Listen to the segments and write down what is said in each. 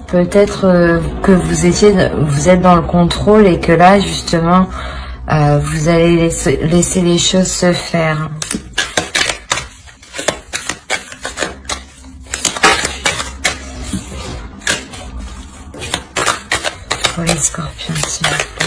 Peut-être que vous êtes dans le contrôle et que là, justement, vous allez laisser les choses se faire. Pour les scorpions, s'il vous plaît.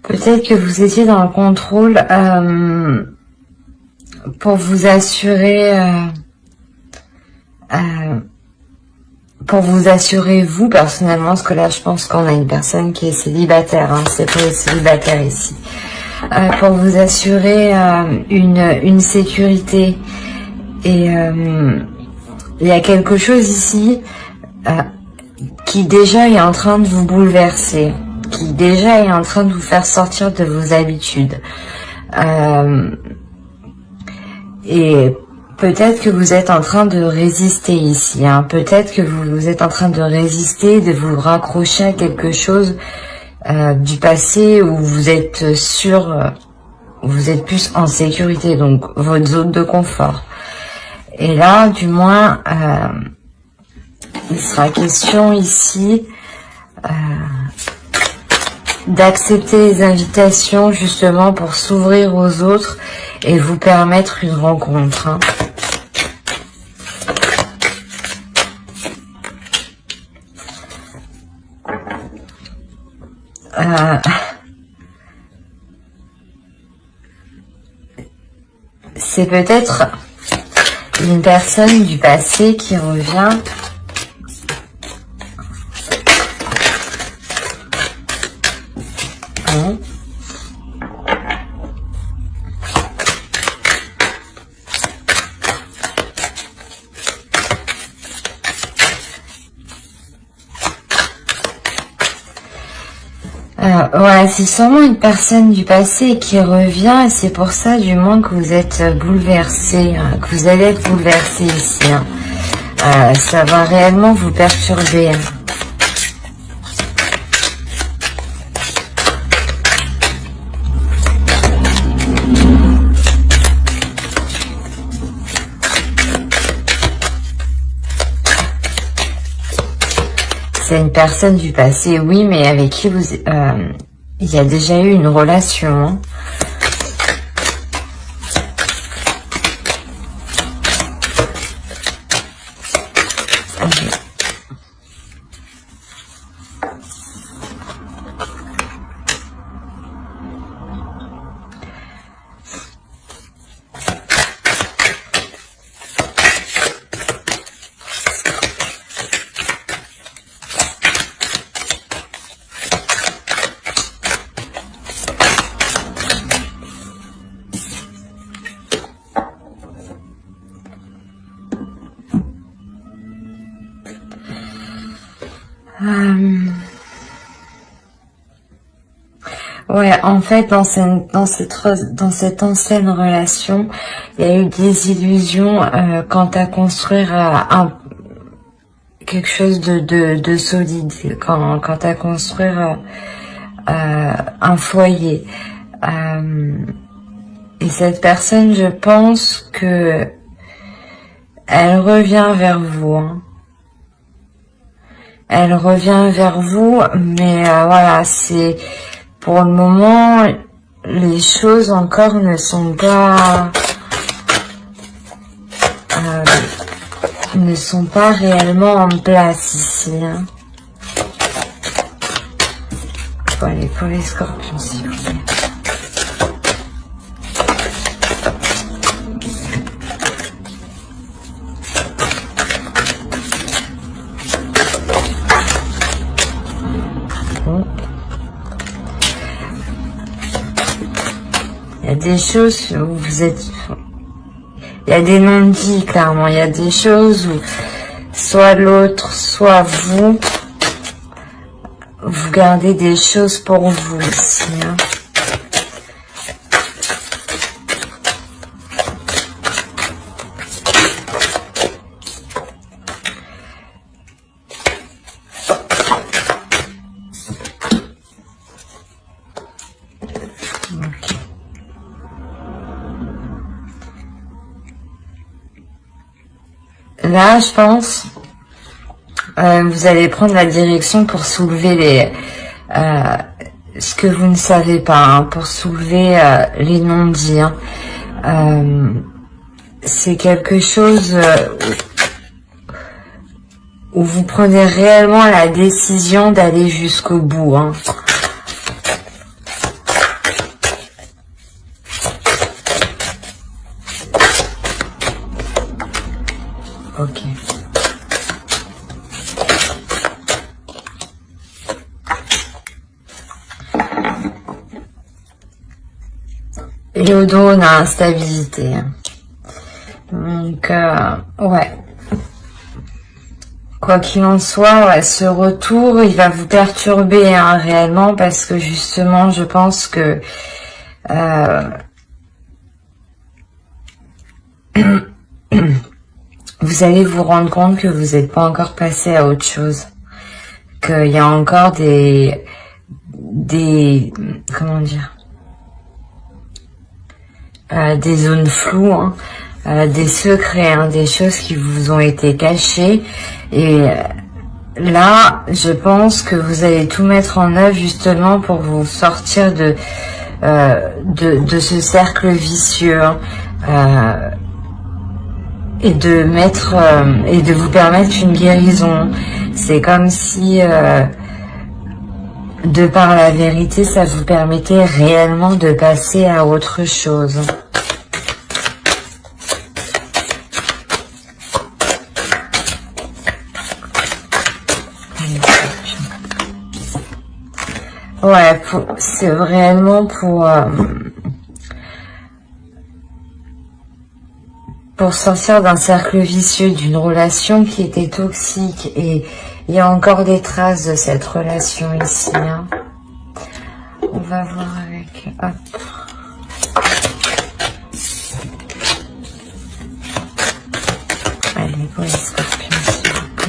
Peut-être que vous étiez dans le contrôle pour vous assurer vous personnellement, parce que là je pense qu'on a une personne qui est célibataire, hein, c'est pour les célibataires ici, pour vous assurer une sécurité. Et il y a quelque chose ici qui déjà est en train de vous bouleverser, qui déjà est en train de vous faire sortir de vos habitudes. Et peut-être que vous êtes en train de résister ici, hein. Peut-être que vous êtes en train de résister, de vous raccrocher à quelque chose du passé où vous êtes sûr, vous êtes plus en sécurité, donc votre zone de confort. Et là, du moins, il sera question ici d'accepter les invitations justement pour s'ouvrir aux autres et vous permettre une rencontre, hein. C'est peut-être une personne du passé qui revient. Ouais, c'est sûrement une personne du passé qui revient et c'est pour ça du moins que vous êtes bouleversé, hein, que vous allez être bouleversé ici, hein. Ça va réellement vous perturber, hein. C'est une personne du passé, oui, mais avec qui il y a déjà eu une relation, hein. Ouais, en fait, dans cette ancienne relation, il y a eu des illusions quant à construire quelque chose de solide, quant à construire un foyer. Et cette personne, je pense que elle revient vers vous, hein. Elle revient vers vous, mais voilà, c'est pour le moment, les choses encore ne sont pas réellement en place ici. Hein. Bon, allez, pour les scorpions, s'il vous plaît. Il y a des choses où vous êtes... Il y a des non-dits, clairement. Il y a des choses où soit l'autre, soit vous gardez des choses pour vous ici. Hein. Là, je pense, vous allez prendre la direction pour soulever ce que vous ne savez pas, hein, pour soulever les non-dits. Hein. C'est quelque chose où vous prenez réellement la décision d'aller jusqu'au bout. Hein. Ok. Et au dos, on a instabilité. Donc, ouais. Quoi qu'il en soit, ouais, ce retour, il va vous perturber hein, réellement parce que justement, je pense que vous allez vous rendre compte que vous n'êtes pas encore passé à autre chose. Qu'il y a encore des comment dire, des zones floues, hein, des secrets, hein, des choses qui vous ont été cachées. Et là, je pense que vous allez tout mettre en œuvre justement pour vous sortir de ce cercle vicieux. Hein, et de mettre et de vous permettre une guérison. C'est comme si de par la vérité, ça vous permettait réellement de passer à autre chose. Ouais, c'est réellement pour sortir d'un cercle vicieux, d'une relation qui était toxique. Et il y a encore des traces de cette relation ici. Hein. On va voir avec... Hop. Allez, pour les scorpions, s'il vous plaît.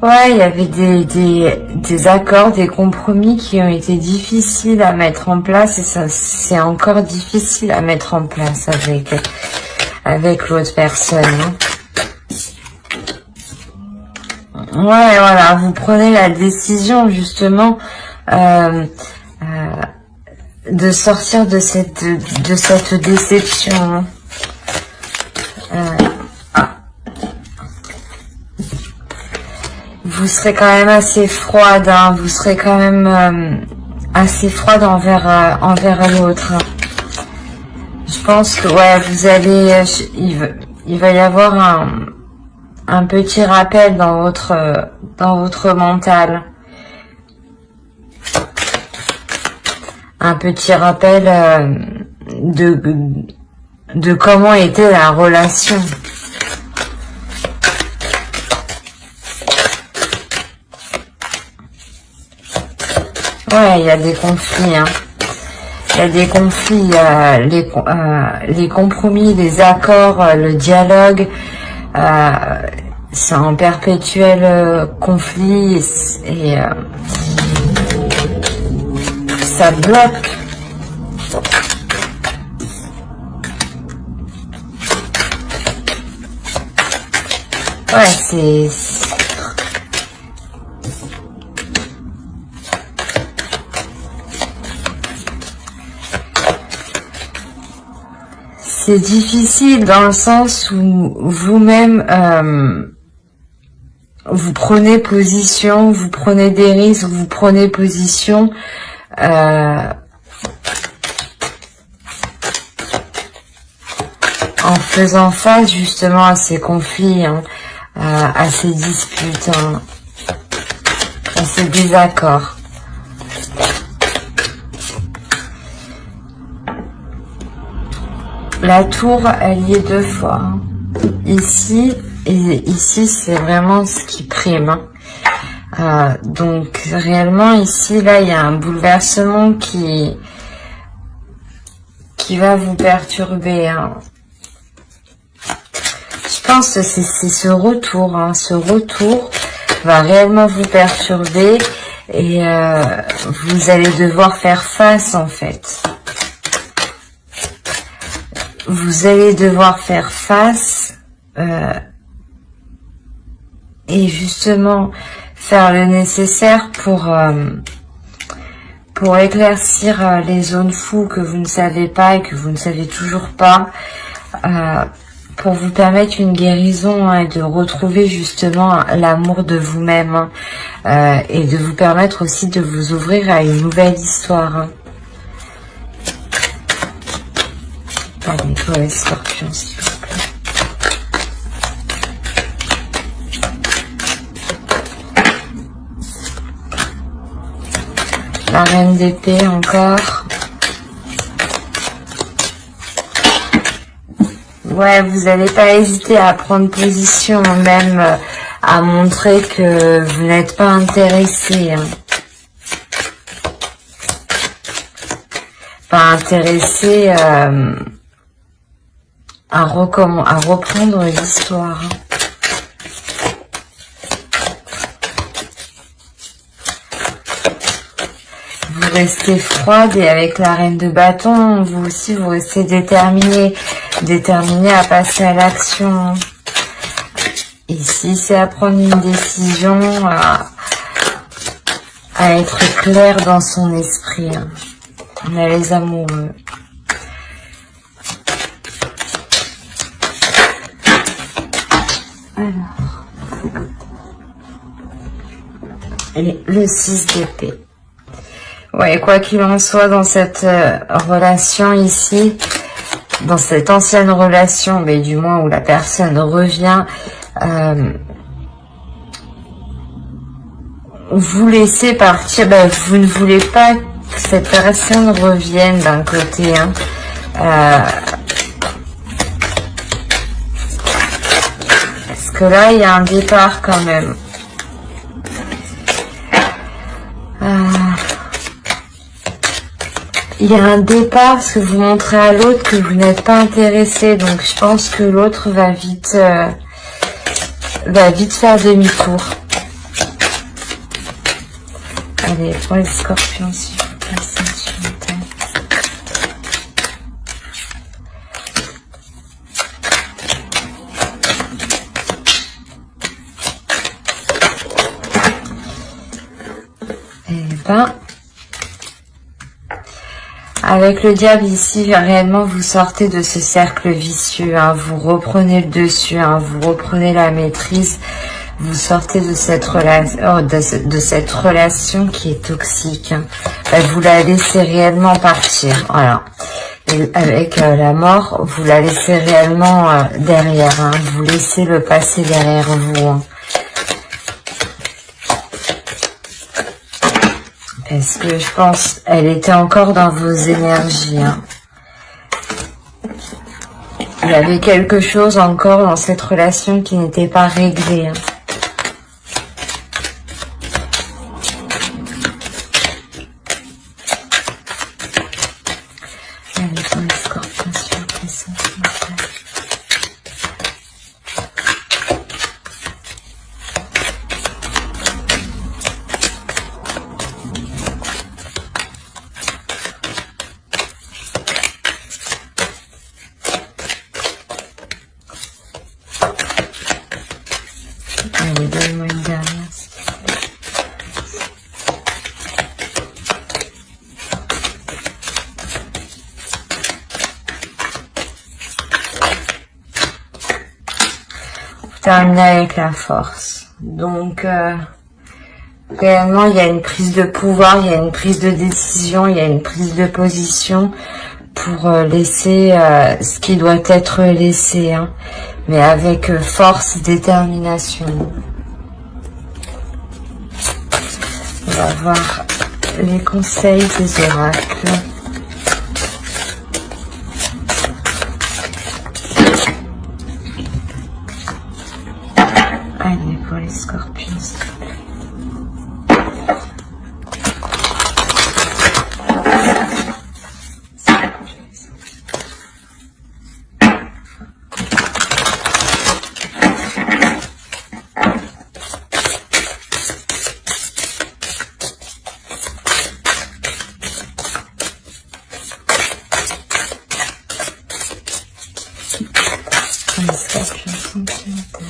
Ouais, il y avait des accords, des compromis qui ont été difficiles à mettre en place et ça c'est encore difficile à mettre en place avec l'autre personne. Ouais, voilà, vous prenez la décision justement de sortir de cette déception. Vous serez quand même assez froide, hein, vous serez quand même assez froide envers l'autre. Je pense que ouais, vous allez, il va y avoir un petit rappel dans votre mental. Un petit rappel de comment était la relation. Ouais, il y a des conflits, hein. Il y a des conflits, les compromis, les accords, le dialogue, c'est en perpétuel conflit et ça bloque. Ouais, c'est difficile dans le sens où vous-même, vous prenez position, vous prenez des risques, vous prenez position en faisant face justement à ces conflits, hein, à ces disputes, hein, à ces désaccords. La tour, elle y est 2 fois. Hein. Ici, et ici, c'est vraiment ce qui prime. Hein. Donc, réellement, ici, là, il y a un bouleversement qui va vous perturber. Hein. Je pense que c'est ce retour. Hein. Ce retour va réellement vous perturber et vous allez devoir faire face, en fait. Vous allez devoir faire face et justement faire le nécessaire pour éclaircir les zones floues que vous ne savez pas et que vous ne savez toujours pas, pour vous permettre une guérison, hein, et de retrouver justement l'amour de vous-même, hein, et de vous permettre aussi de vous ouvrir à une nouvelle histoire. Hein. Allez, pour les scorpions, s'il vous plaît. La reine d'épée encore. Ouais, vous n'allez pas hésiter à prendre position, même à montrer que vous n'êtes pas intéressé. Hein. Pas intéressé à reprendre l'histoire. Vous restez froide et avec la reine de bâton, vous aussi, vous restez déterminé à passer à l'action. Ici, c'est à prendre une décision, à être clair dans son esprit. On a les amoureux. Alors, et le 6 d'épée. Ouais, quoi qu'il en soit, dans cette relation ici, dans cette ancienne relation, mais du moins où la personne revient, vous laissez partir, vous ne voulez pas que cette personne revienne d'un côté, hein. Parce que là, il y a un départ quand même. Il y a un départ parce que vous montrez à l'autre que vous n'êtes pas intéressé. Donc, je pense que l'autre va vite faire demi-tour. Allez, pour les scorpions, s'il vous plaît, sensualité. Eh ben, avec le diable ici, réellement, vous sortez de ce cercle vicieux, hein, vous reprenez le dessus, hein, vous reprenez la maîtrise, vous sortez de cette relation qui est toxique. Hein. Vous la laissez réellement partir. Voilà. Et avec la mort, vous la laissez réellement derrière, hein. Vous laissez le passé derrière vous, hein. Parce que je pense elle était encore dans vos énergies, hein. Il y avait quelque chose encore dans cette relation qui n'était pas réglé, hein. Allez, pour les scorpions, s'il vous plaît, ça, s'il vous plaît. Allez, donne-moi une dernière. Terminer avec la force. Donc, réellement, il y a une prise de pouvoir, il y a une prise de décision, il y a une prise de position pour laisser ce qui doit être laissé, hein, mais avec force, détermination. On va voir les conseils des oracles. Allez, pour les scorpions. Les scorpions sentimentaux.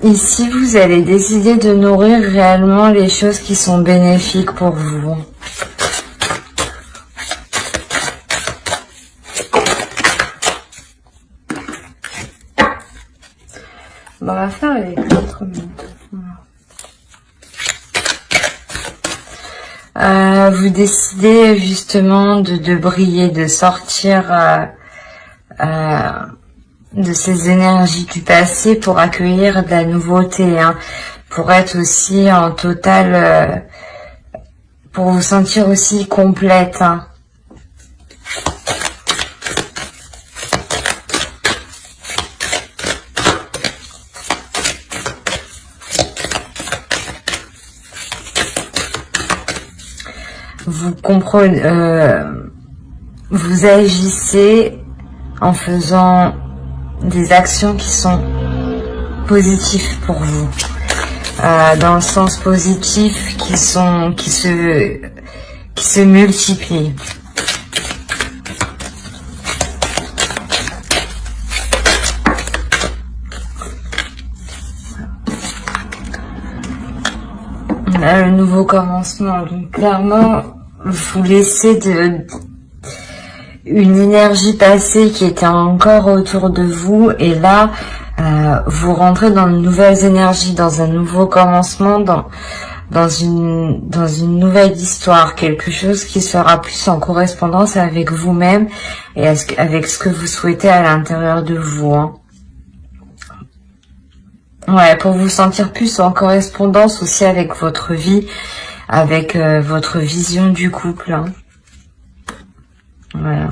Ici, vous allez décider de nourrir réellement les choses qui sont bénéfiques pour vous. Bon, on va faire les 4 minutes. Vous décidez justement de briller, de sortir de ces énergies du passé pour accueillir de la nouveauté, hein, pour être aussi en total, pour vous sentir aussi complète, hein. Vous comprenez, vous agissez en faisant des actions qui sont positives pour vous, dans le sens positif, qui se multiplient. Là, le nouveau commencement, donc clairement vous laissez une énergie passée qui était encore autour de vous, et là vous rentrez dans de nouvelles énergies, dans un nouveau commencement, dans une nouvelle histoire, quelque chose qui sera plus en correspondance avec vous-même et avec ce que vous souhaitez à l'intérieur de vous, hein. Ouais, pour vous sentir plus en correspondance aussi avec votre vie, avec votre vision du couple, hein. Voilà.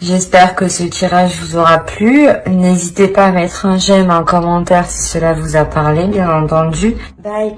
J'espère que ce tirage vous aura plu. N'hésitez pas à mettre un j'aime, un commentaire si cela vous a parlé, bien entendu. Bye.